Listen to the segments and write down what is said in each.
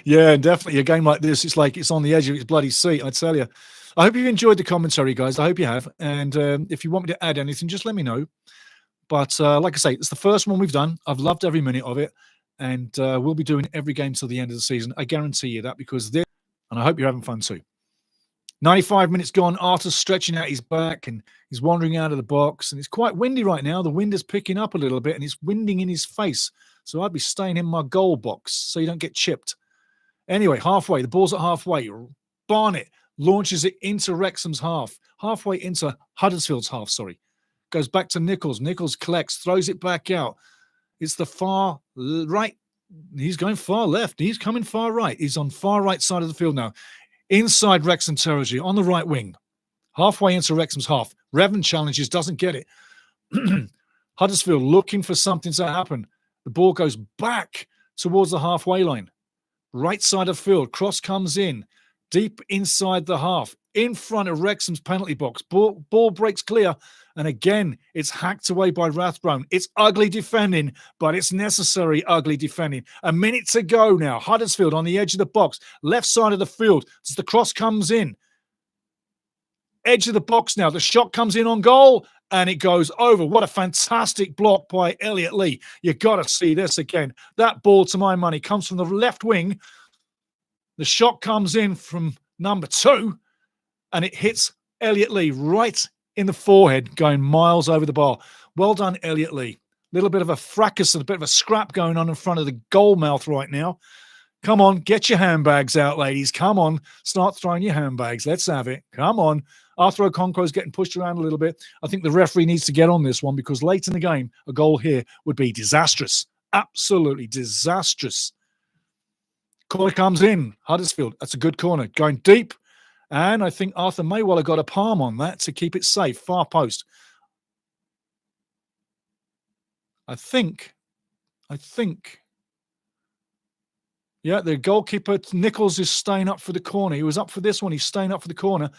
Yeah, definitely. A game like this, it's like it's on the edge of its bloody seat, I tell you. I hope you've enjoyed the commentary, guys. I hope you have. And if you want me to add anything, just let me know. But like I say, it's the first one we've done. I've loved every minute of it. And we'll be doing every game till the end of the season. I guarantee you that because this, and I hope you're having fun too. 95 minutes gone. Arthur's stretching out his back and he's wandering out of the box. And it's quite windy right now. The wind is picking up a little bit and it's winding in his face. So I'd be staying in my goal box so you don't get chipped. Anyway, halfway. The ball's at halfway. Barnett launches it into Wrexham's halfway into Huddersfield's half, sorry. Goes back to Nichols. Nichols collects, throws it back out. It's the far right. He's going far left. He's coming far right. He's on far right side of the field now. Inside Wrexham territory, on the right wing. Halfway into Wrexham's half. Revan challenges, doesn't get it. Huddersfield looking for something to happen. The ball goes back towards the halfway line. Right side of field. Cross comes in. Deep inside the half. In front of Wrexham's penalty box. Ball breaks clear. And again, it's hacked away by Rathbone. It's ugly defending, but it's necessary ugly defending. A minute to go now. Huddersfield on the edge of the box. Left side of the field. As the cross comes in. Edge of the box now. The shot comes in on goal. And it goes over. What a fantastic block by Elliot Lee. You got to see this again. That ball, to my money, comes from the left wing. The shot comes in from number 2. And it hits Elliot Lee right in the forehead, going miles over the bar. Well done, Elliot Lee. Little bit of a fracas and a bit of a scrap going on in front of the goal mouth right now. Come on, get your handbags out, ladies. Come on, start throwing your handbags. Let's have it. Come on. Arthur Okonkwo's getting pushed around a little bit. I think the referee needs to get on this one because late in the game, a goal here would be disastrous. Absolutely disastrous. Corner comes in. Huddersfield. That's a good corner. Going deep. And I think Arthur may well have got a palm on that to keep it safe. Far post. I think. Yeah, the goalkeeper, Nichols, is staying up for the corner. He was up for this one. He's staying up for the corner.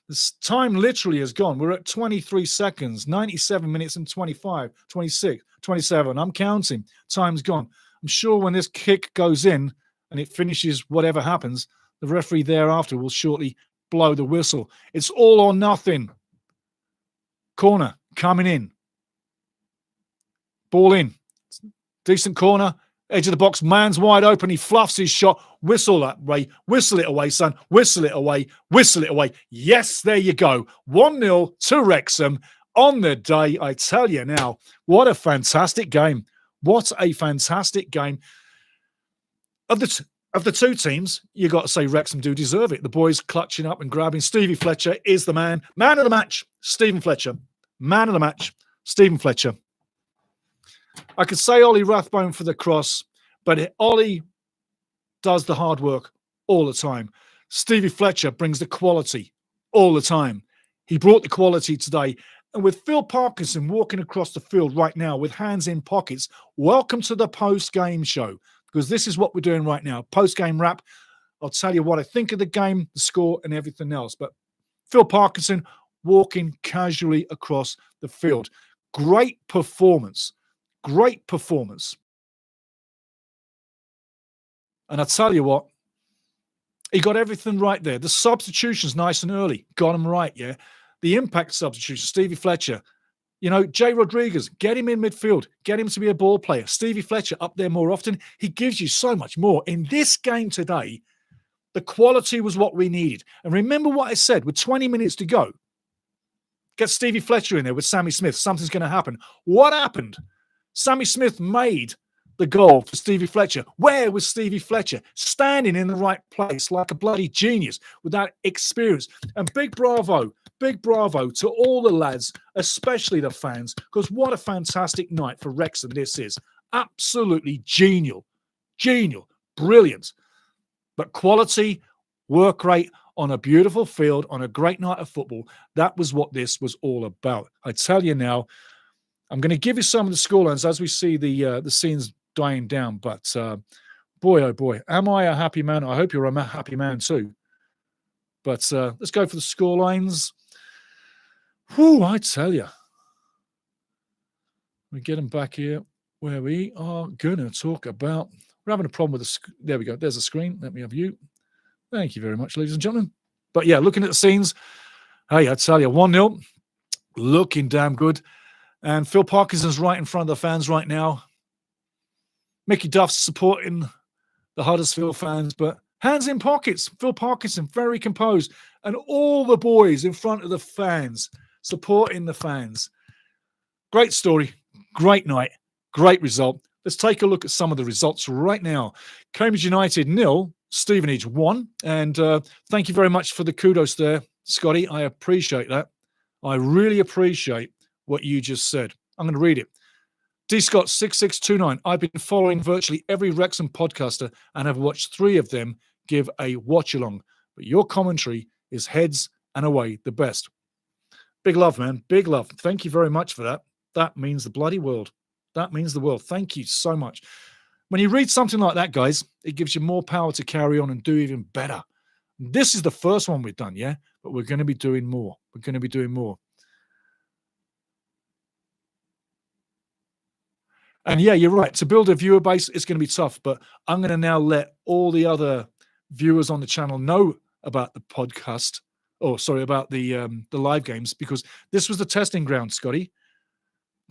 This time literally has gone. We're at 23 seconds, 97 minutes and 25, 26, 27. I'm counting. Time's gone. I'm sure when this kick goes in and it finishes whatever happens, the referee thereafter will shortly blow the whistle. It's all or nothing. Corner coming in. Ball in. Decent corner. Edge of the box. Man's wide open. He fluffs his shot. Whistle that way. Whistle it away, son. Whistle it away. Whistle it away. Yes, there you go. 1-0 to Wrexham on the day. I tell you now, what a fantastic game. What a fantastic game. Of the two teams, you got to say Wrexham do deserve it. The boys clutching up and grabbing. Stevie Fletcher is the man. Man of the match, Stephen Fletcher. Man of the match, Stephen Fletcher. I could say Ollie Rathbone for the cross, but Ollie does the hard work all the time. Stevie Fletcher brings the quality all the time. He brought the quality today. And with Phil Parkinson walking across the field right now with hands in pockets, welcome to the post-game show. Because this is what we're doing right now. Post-game wrap. I'll tell you what I think of the game, the score, and everything else. But Phil Parkinson walking casually across the field. Great performance. Great performance. And I tell you what, he got everything right there. The substitutions nice and early. Got them right, yeah. The impact substitution, Stevie Fletcher. You know, Jay Rodriguez, get him in midfield. Get him to be a ball player. Stevie Fletcher up there more often. He gives you so much more. In this game today, the quality was what we needed. And remember what I said, with 20 minutes to go, get Stevie Fletcher in there with Sammy Smith. Something's going to happen. What happened? Sammy Smith made the goal for Stevie Fletcher. Where was Stevie Fletcher? Standing in the right place like a bloody genius with that experience. And big bravo to all the lads, especially the fans, because what a fantastic night for Wrexham this is. Absolutely genial, brilliant. But quality, work rate on a beautiful field, on a great night of football, that was what this was all about. I tell you now, I'm going to give you some of the scorelines as we see the scenes dying down. But boy, oh boy, am I a happy man? I hope you're a happy man too. But let's go for the scorelines. Whew, I tell you. We get them back here where we are going to talk about We're having a problem with the there we go. There's a screen. Let me have you. Thank you very much, ladies and gentlemen. But yeah, looking at the scenes, hey, I tell you, 1-0, looking damn good. And Phil Parkinson's right in front of the fans right now. Mickey Duff's supporting the Huddersfield fans, but hands in pockets. Phil Parkinson, very composed. And all the boys in front of the fans, supporting the fans. Great story, great night, great result. Let's take a look at some of the results right now. Cambridge United 0, Stevenage 1. And thank you very much for the kudos there, Scotty. I appreciate that. I really appreciate what you just said. I'm going to read it. D. Scott 6629. I've been following virtually every Wrexham podcaster and have watched 3 of them give a watch along. But your commentary is heads and away the best. Big love, man. Big love. Thank you very much for that. That means the bloody world. That means the world. Thank you so much. When you read something like that, guys, it gives you more power to carry on and do even better. This is the first one we've done, yeah? But we're going to be doing more. We're going to be doing more. And yeah, you're right. To build a viewer base, it's going to be tough. But I'm going to now let all the other viewers on the channel know about the podcast. Oh, sorry, about the live games, because this was the testing ground, Scotty,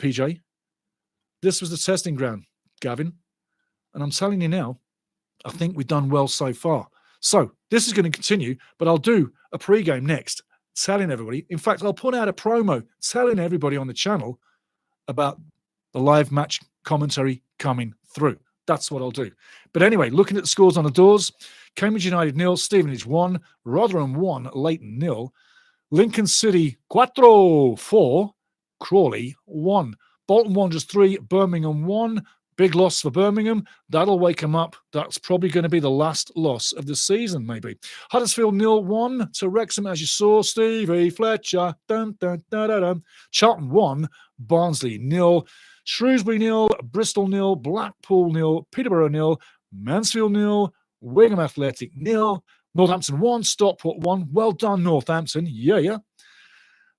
PJ. This was the testing ground, Gavin. And I'm telling you now, I think we've done well so far. So this is going to continue, but I'll do a pre-game next, telling everybody. In fact, I'll put out a promo telling everybody on the channel about the live match commentary coming through. That's what I'll do. But anyway, looking at the scores on the doors, Cambridge United 0, Stevenage 1, Rotherham 1, Leighton 0, Lincoln City 4, Crawley 1, Bolton Wanderers 3, Birmingham 1. Big loss for Birmingham. That'll wake them up. That's probably going to be the last loss of the season, maybe. Huddersfield 0-1 to Wrexham, as you saw. Stevie Fletcher. Dun, dun, dun, dun, dun. Charlton 1, Barnsley 0. Shrewsbury 0, Bristol 0, Blackpool 0, Peterborough 0, Mansfield 0, Wigan Athletic 0, Northampton 1, Stockport 1. Well done, Northampton. Yeah.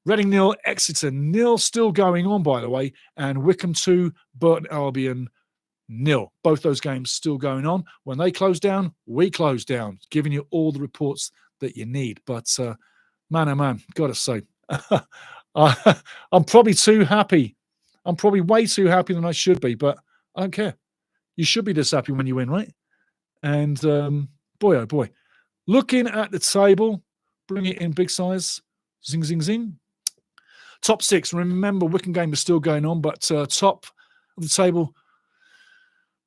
Reading 0, Exeter 0. Still going on, by the way. And Wycombe 2, Burton Albion 0. Both those games still going on. When they close down, we close down, giving you all the reports that you need. But man, oh man, got to say, I'm probably too happy. I'm probably way too happy than I should be, but I don't care. You should be this happy when you win, right? And boy, oh boy. Looking at the table, bring it in big size. Zing, zing, zing. Top 6. Remember, Wycombe game is still going on, but top of the table,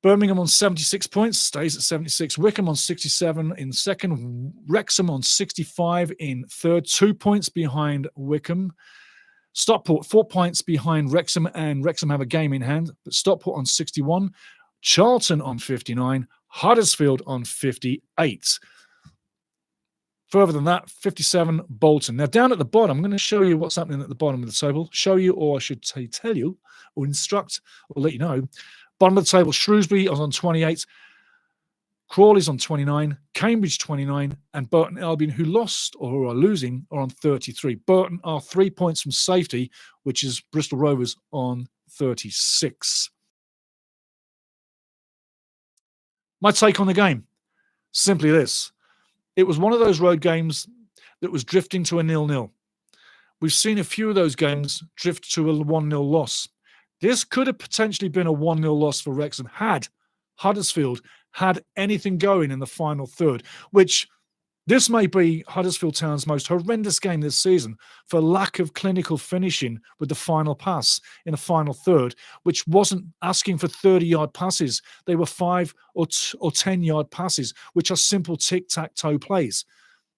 Birmingham on 76 points, stays at 76. Wycombe on 67 in second. Wrexham on 65 in third, 2 points behind Wycombe. Stockport, 4 points behind Wrexham, and Wrexham have a game in hand, but Stockport on 61. Charlton on 59. Huddersfield on 58. Further than that, 57, Bolton. Now, down at the bottom, I'm going to show you what's happening at the bottom of the table. Show you, or I should say tell you, or instruct, or let you know. Bottom of the table, Shrewsbury is on 28. Crawley's on 29. Cambridge 29. And Burton Albion, who lost or who are losing, are on 33. Burton are 3 points from safety, which is Bristol Rovers on 36. My take on the game, simply this. It was one of those road games that was drifting to a 0-0. We've seen a few of those games drift to a 1-0 loss. This could have potentially been a 1-0 loss for Wrexham had Huddersfield had anything going in the final third, which this may be Huddersfield Town's most horrendous game this season for lack of clinical finishing with the final pass in the final third, which wasn't asking for 30-yard passes. They were 5 or 10-yard passes, which are simple tic-tac-toe plays.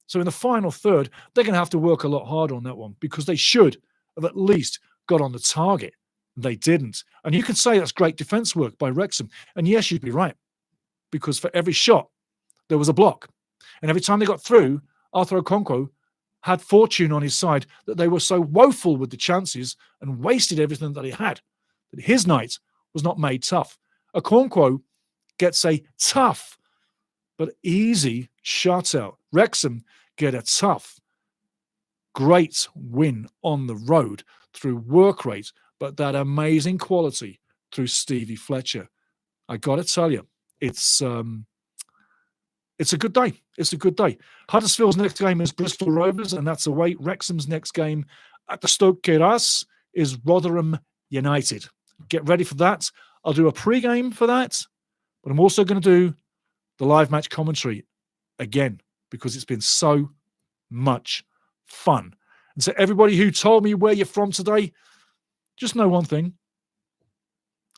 So in the final third, they're going to have to work a lot harder on that one because they should have at least got on the target. They didn't. And you could say that's great defense work by Wrexham. And yes, you'd be right, because for every shot, there was a block. And every time they got through, Arthur Okonkwo had fortune on his side that they were so woeful with the chances and wasted everything that he had, that his night was not made tough. Okonkwo gets a tough but easy shutout. Wrexham get a tough, great win on the road through work rate, but that amazing quality through Stevie Fletcher. I got to tell you, it's a good day. It's a good day. Huddersfield's next game is Bristol Rovers, and that's away. Wrexham's next game at the Stoke Keras is Rotherham United. Get ready for that. I'll do a pre-game for that, but I'm also going to do the live match commentary again because it's been so much fun. And so everybody who told me where you're from today, just know one thing.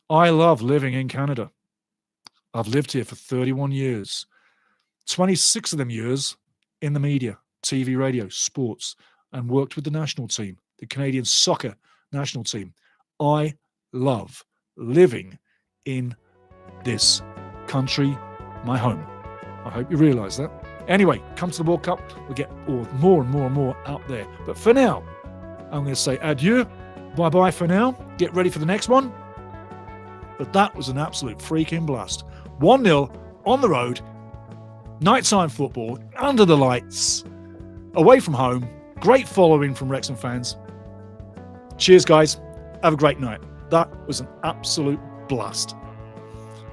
I love living in Canada. I've lived here for 31 years, 26 of them years in the media, TV, radio, sports, and worked with the national team, the Canadian soccer national team. I love living in this country, my home. I hope you realize that. Anyway, come to the World Cup. We'll get more and more and more out there. But for now, I'm going to say adieu. Bye-bye for now. Get ready for the next one. But that was an absolute freaking blast. 1-0 on the road. Nighttime football, under the lights, away from home. Great following from Wrexham fans. Cheers, guys. Have a great night. That was an absolute blast.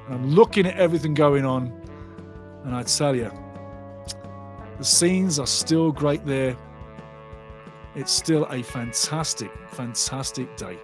And I'm looking at everything going on, and I tell you, the scenes are still great there. It's still a fantastic, fantastic day.